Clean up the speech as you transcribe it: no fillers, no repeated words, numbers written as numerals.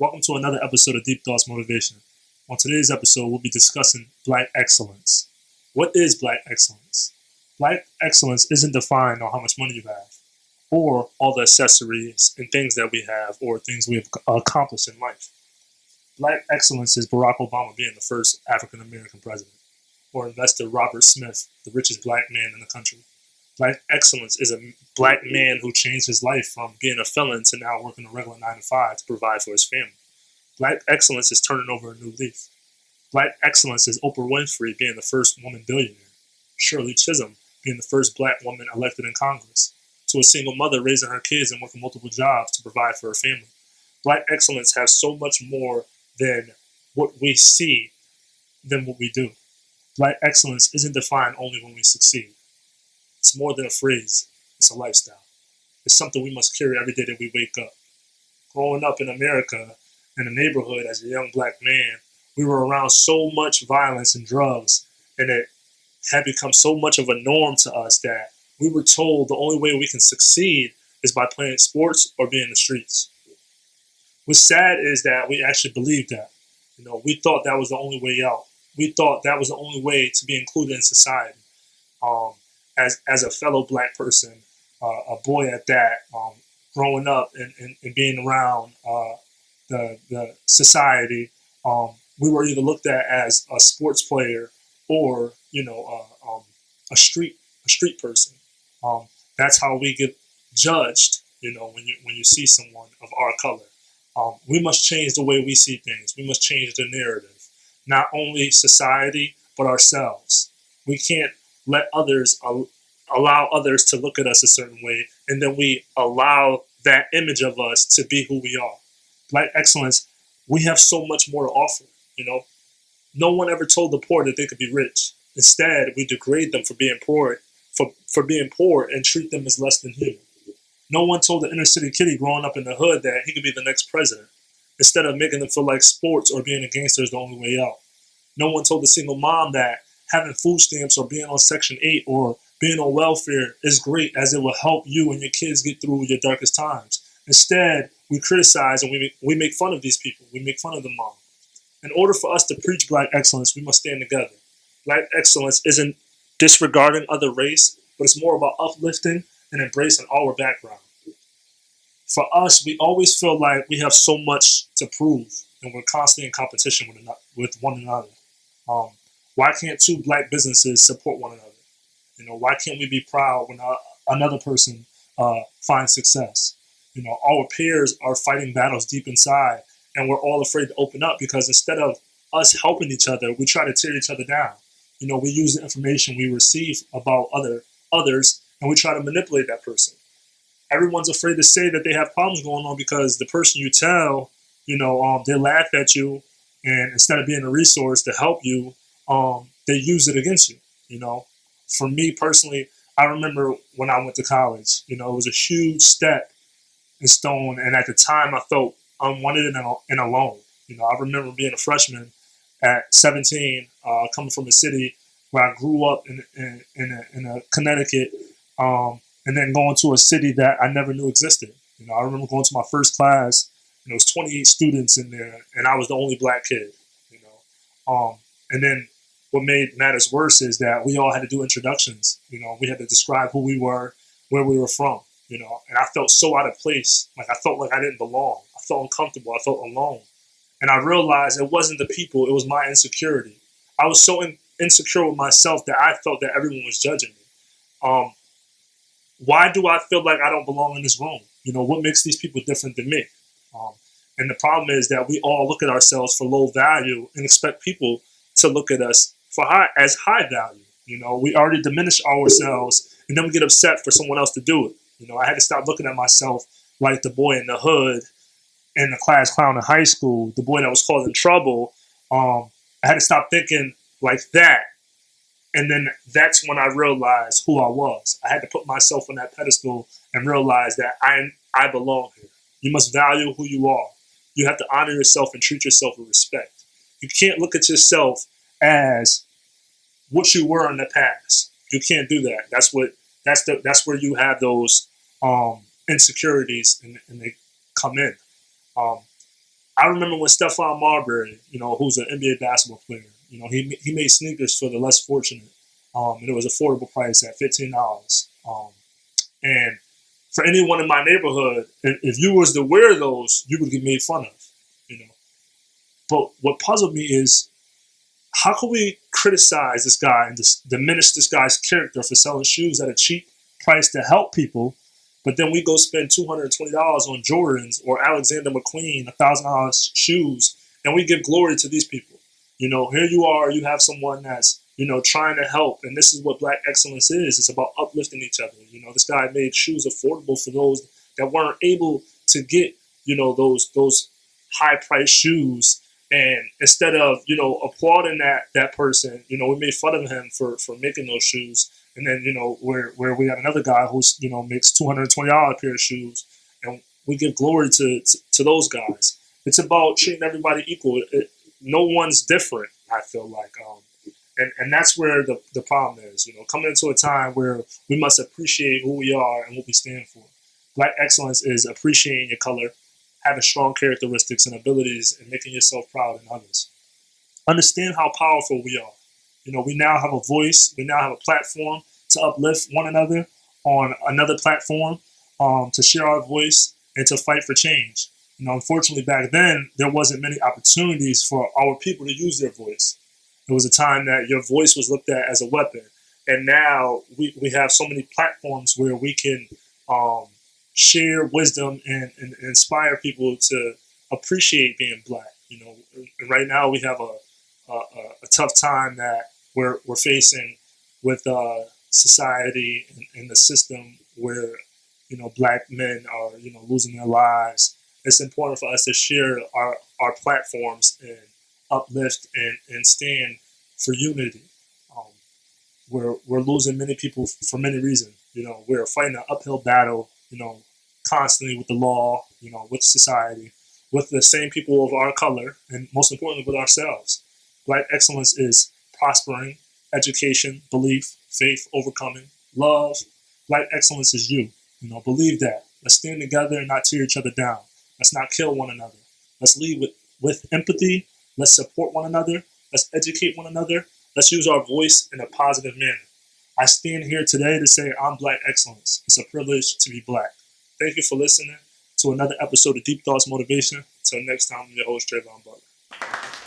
Welcome to another episode of Deep Thoughts Motivation. On today's episode, we'll be discussing Black excellence. What is Black excellence? Black excellence isn't defined on how much money you have, or all the accessories and things that we have, or things we have accomplished in life. Black excellence is Barack Obama being the first African American president, or investor Robert Smith, the richest black man in the country. Black excellence is a black man who changed his life from being a felon to now working a regular 9 to 5 to provide for his family. Black excellence is turning over a new leaf. Black excellence is Oprah Winfrey being the first woman billionaire, Shirley Chisholm being the first black woman elected in Congress, to a single mother raising her kids and working multiple jobs to provide for her family. Black excellence has so much more than what we see than what we do. Black excellence isn't defined only when we succeed. It's more than a phrase, it's a lifestyle. It's something we must carry every day that we wake up. Growing up in America, in a neighborhood as a young black man, we were around so much violence and drugs, and it had become so much of a norm to us that we were told the only way we can succeed is by playing sports or being in the streets. What's sad is that we actually believed that. We thought that was the only way out. We thought that was the only way to be included in society. As a fellow black person, a boy at that, growing up and being around the society, we were either looked at as a sports player or a street person. That's how we get judged. When you see someone of our color, we must change the way we see things. We must change the narrative, not only society but ourselves. We can't let others allow others to look at us a certain way, and then we allow that image of us to be who we are. Black excellence, we have so much more to offer. No one ever told the poor that they could be rich. Instead, we degrade them for being poor, for being poor, and treat them as less than human. No one told the inner city kitty growing up in the hood that he could be the next president. Instead of making them feel like sports or being a gangster is the only way out. No one told the single mom that having food stamps or being on Section 8 or being on welfare is great, as it will help you and your kids get through your darkest times. Instead, we criticize and we make fun of these people. We make fun of the mom. In order for us to preach Black excellence, we must stand together. Black excellence isn't disregarding other race, but it's more about uplifting and embracing our background. For us, we always feel like we have so much to prove, and we're constantly in competition with one another. Why can't two black businesses support one another? Why can't we be proud when another person finds success? Our peers are fighting battles deep inside, and we're all afraid to open up because instead of us helping each other, we try to tear each other down. We use the information we receive about others, and we try to manipulate that person. Everyone's afraid to say that they have problems going on because the person you tell, they laugh at you, and instead of being a resource to help you, they use it against you. For me personally, I remember when I went to college, it was a huge step in stone. And at the time I felt unwanted and alone. I remember being a freshman at 17, coming from a city where I grew up in a Connecticut, and then going to a city that I never knew existed. I remember going to my first class, and there was 28 students in there, and I was the only black kid. And then what made matters worse is that we all had to do introductions. We had to describe who we were, where we were from. And I felt so out of place. Like I felt like I didn't belong. I felt uncomfortable. I felt alone. And I realized it wasn't the people, it was my insecurity. I was so insecure with myself that I felt that everyone was judging me. Why do I feel like I don't belong in this room? What makes these people different than me? And the problem is that we all look at ourselves for low value and expect people to look at us for as high value. We already diminish ourselves, and then we get upset for someone else to do it. I had to stop looking at myself like the boy in the hood in the class clown in high school, the boy that was causing trouble. I had to stop thinking like that. And then that's when I realized who I was. I had to put myself on that pedestal and realize that I belong here. You must value who you are. You have to honor yourself and treat yourself with respect. You can't look at yourself as what you were in the past. You can't do that. That's where you have those insecurities and they come in. I remember when Stephon Marbury, who's an NBA basketball player, he made sneakers for the less fortunate, and it was affordable price at $15. And for anyone in my neighborhood, if you was to wear those, you would get made fun of, you know. But what puzzled me is, how can we criticize this guy and diminish this guy's character for selling shoes at a cheap price to help people, but then we go spend $220 on Jordans or Alexander McQueen, $1,000 shoes, and we give glory to these people? Here you are, you have someone that's, trying to help, and this is what Black excellence is. It's about uplifting each other. This guy made shoes affordable for those that weren't able to get, those high price shoes. And instead of, applauding that person, we made fun of him for making those shoes. And then, where we have another guy who's, makes $220 a pair of shoes, and we give glory to those guys. It's about treating everybody equal. No one's different, I feel like. And that's where the problem is, coming into a time where we must appreciate who we are and what we stand for. Black excellence is appreciating your color, having strong characteristics and abilities, and making yourself proud in others. Understand how powerful we are. We now have a voice. We now have a platform to uplift one another on another platform, to share our voice and to fight for change. Unfortunately, back then, there wasn't many opportunities for our people to use their voice. It was a time that your voice was looked at as a weapon. And now we have so many platforms where we can share wisdom and inspire people to appreciate being Black. And right now we have a tough time that we're facing with society and the system where, Black men are, losing their lives. It's important for us to share our platforms and uplift and stand for unity. We're losing many people for many reasons. We're fighting an uphill battle, constantly with the law, with society, with the same people of our color, and most importantly, with ourselves. Black excellence is prospering, education, belief, faith, overcoming, love. Black excellence is you. Believe that. Let's stand together and not tear each other down. Let's not kill one another. Let's lead with empathy. Let's support one another. Let's educate one another. Let's use our voice in a positive manner. I stand here today to say I'm Black excellence. It's a privilege to be Black. Thank you for listening to another episode of Deep Thoughts Motivation. Until next time, I'm your host, Trayvon Butler.